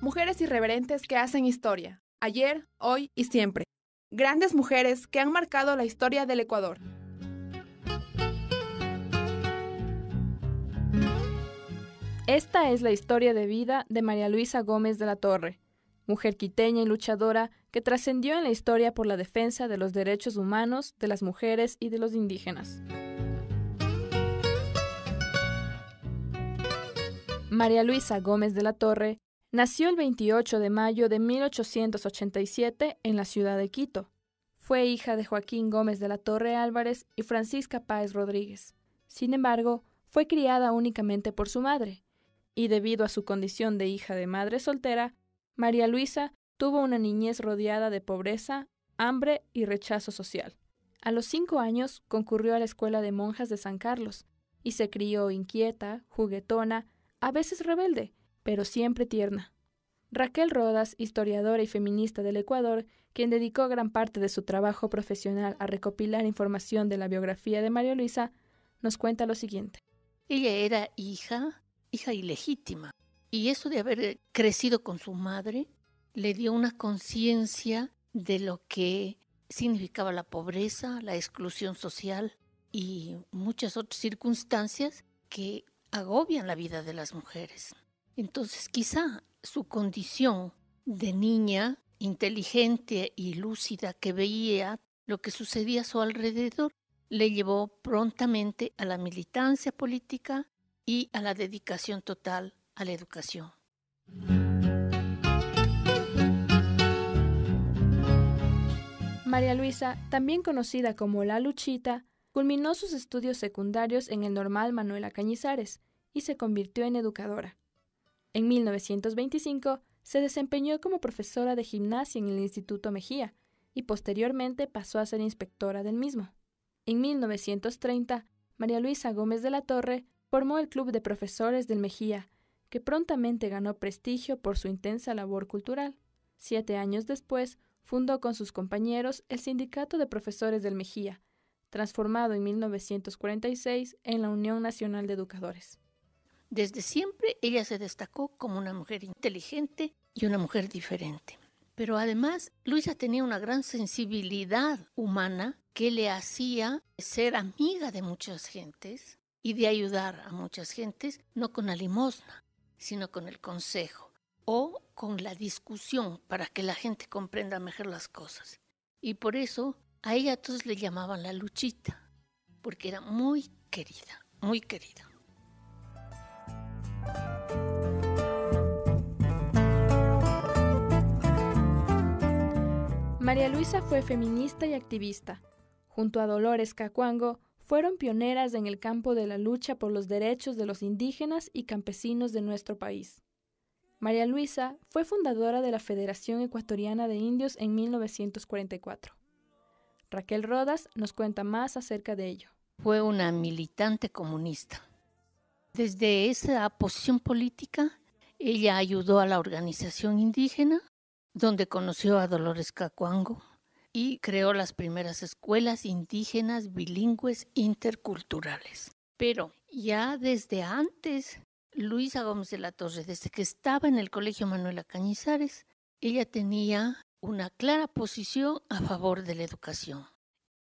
Mujeres irreverentes que hacen historia, ayer, hoy y siempre. Grandes mujeres que han marcado la historia del Ecuador. Esta es la historia de vida de María Luisa Gómez de la Torre, mujer quiteña y luchadora que trascendió en la historia por la defensa de los derechos humanos, de las mujeres y de los indígenas. María Luisa Gómez de la Torre nació el 28 de mayo de 1887 en la ciudad de Quito. Fue hija de Joaquín Gómez de la Torre Álvarez y Francisca Páez Rodríguez. Sin embargo, fue criada únicamente por su madre, y debido a su condición de hija de madre soltera, María Luisa tuvo una niñez rodeada de pobreza, hambre y rechazo social. A los 5 años concurrió a la escuela de monjas de San Carlos y se crió inquieta, juguetona, a veces rebelde, pero siempre tierna. Raquel Rodas, historiadora y feminista del Ecuador, quien dedicó gran parte de su trabajo profesional a recopilar información de la biografía de María Luisa, nos cuenta lo siguiente. Ella era hija ilegítima, y eso de haber crecido con su madre le dio una conciencia de lo que significaba la pobreza, la exclusión social y muchas otras circunstancias que agobian la vida de las mujeres. Entonces, quizá su condición de niña inteligente y lúcida que veía lo que sucedía a su alrededor le llevó prontamente a la militancia política y a la dedicación total a la educación. María Luisa, también conocida como La Luchita, culminó sus estudios secundarios en el Normal Manuela Cañizares y se convirtió en educadora. En 1925 se desempeñó como profesora de gimnasia en el Instituto Mejía y posteriormente pasó a ser inspectora del mismo. En 1930, María Luisa Gómez de la Torre formó el Club de Profesores del Mejía, que prontamente ganó prestigio por su intensa labor cultural. 7 años después, fundó con sus compañeros el Sindicato de Profesores del Mejía, transformado en 1946 en la Unión Nacional de Educadores. Desde siempre ella se destacó como una mujer inteligente y una mujer diferente. Pero además, Luisa tenía una gran sensibilidad humana que le hacía ser amiga de muchas gentes y de ayudar a muchas gentes, no con la limosna, sino con el consejo o con la discusión para que la gente comprenda mejor las cosas. Y por eso a ella todos le llamaban la Luchita, porque era muy querida, muy querida. María Luisa fue feminista y activista. Junto a Dolores Cacuango, fueron pioneras en el campo de la lucha por los derechos de los indígenas y campesinos de nuestro país. María Luisa fue fundadora de la Federación Ecuatoriana de Indios en 1944. Raquel Rodas nos cuenta más acerca de ello. Fue una militante comunista. Desde esa posición política, ella ayudó a la organización indígena, donde conoció a Dolores Cacuango, y creó las primeras escuelas indígenas bilingües interculturales. Pero ya desde antes, Luisa Gómez de la Torre, desde que estaba en el Colegio Manuela Cañizares, ella tenía una clara posición a favor de la educación.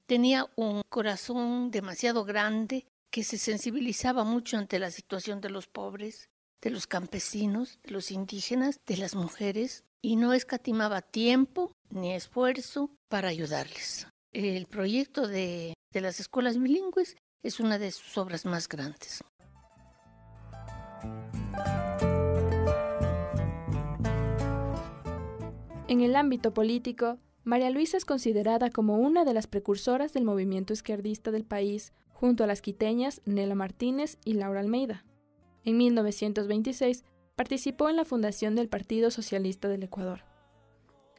Tenía un corazón demasiado grande que se sensibilizaba mucho ante la situación de los pobres, de los campesinos, de los indígenas, de las mujeres, y no escatimaba tiempo ni esfuerzo para ayudarles. El proyecto de las escuelas bilingües es una de sus obras más grandes. En el ámbito político, María Luisa es considerada como una de las precursoras del movimiento izquierdista del país, junto a las quiteñas Nela Martínez y Laura Almeida. En 1926 participó en la fundación del Partido Socialista del Ecuador.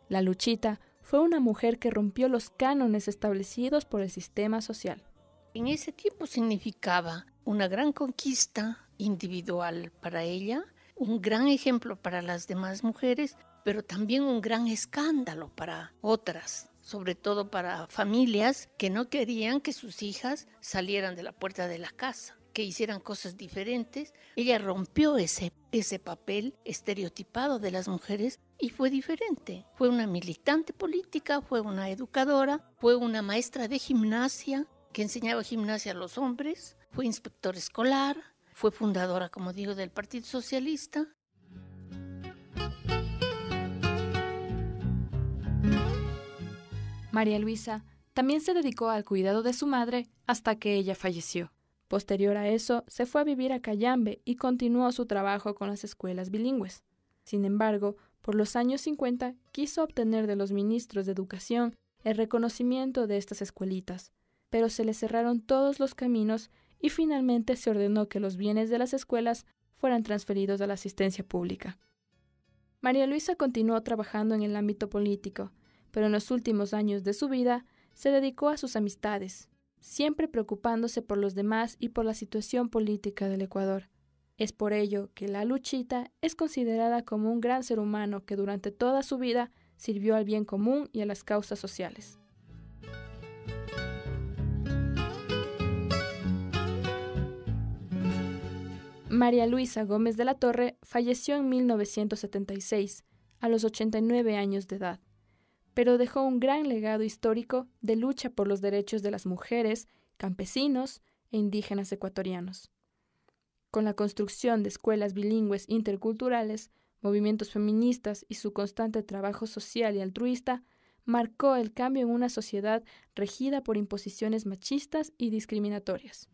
La Luchita fue una mujer que rompió los cánones establecidos por el sistema social. En ese tiempo significaba una gran conquista individual para ella, un gran ejemplo para las demás mujeres, pero también un gran escándalo para otras sobre todo para familias que no querían que sus hijas salieran de la puerta de la casa, que hicieran cosas diferentes. Ella rompió ese papel estereotipado de las mujeres y fue diferente. Fue una militante política, fue una educadora, fue una maestra de gimnasia que enseñaba gimnasia a los hombres, fue inspectora escolar, fue fundadora, como digo, del Partido Socialista. María Luisa también se dedicó al cuidado de su madre hasta que ella falleció. Posterior a eso, se fue a vivir a Cayambe y continuó su trabajo con las escuelas bilingües. Sin embargo, por los años 50 quiso obtener de los ministros de Educación el reconocimiento de estas escuelitas, pero se le cerraron todos los caminos y finalmente se ordenó que los bienes de las escuelas fueran transferidos a la asistencia pública. María Luisa continuó trabajando en el ámbito político, pero en los últimos años de su vida se dedicó a sus amistades, siempre preocupándose por los demás y por la situación política del Ecuador. Es por ello que la Luchita es considerada como un gran ser humano que durante toda su vida sirvió al bien común y a las causas sociales. María Luisa Gómez de la Torre falleció en 1976, a los 89 años de edad, pero dejó un gran legado histórico de lucha por los derechos de las mujeres, campesinos e indígenas ecuatorianos. Con la construcción de escuelas bilingües interculturales, movimientos feministas y su constante trabajo social y altruista, marcó el cambio en una sociedad regida por imposiciones machistas y discriminatorias.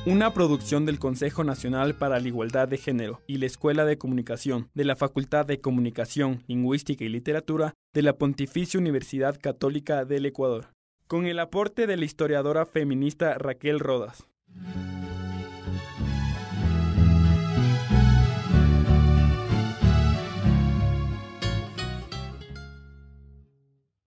Una producción del Consejo Nacional para la Igualdad de Género y la Escuela de Comunicación de la Facultad de Comunicación, Lingüística y Literatura de la Pontificia Universidad Católica del Ecuador, con el aporte de la historiadora feminista Raquel Rodas.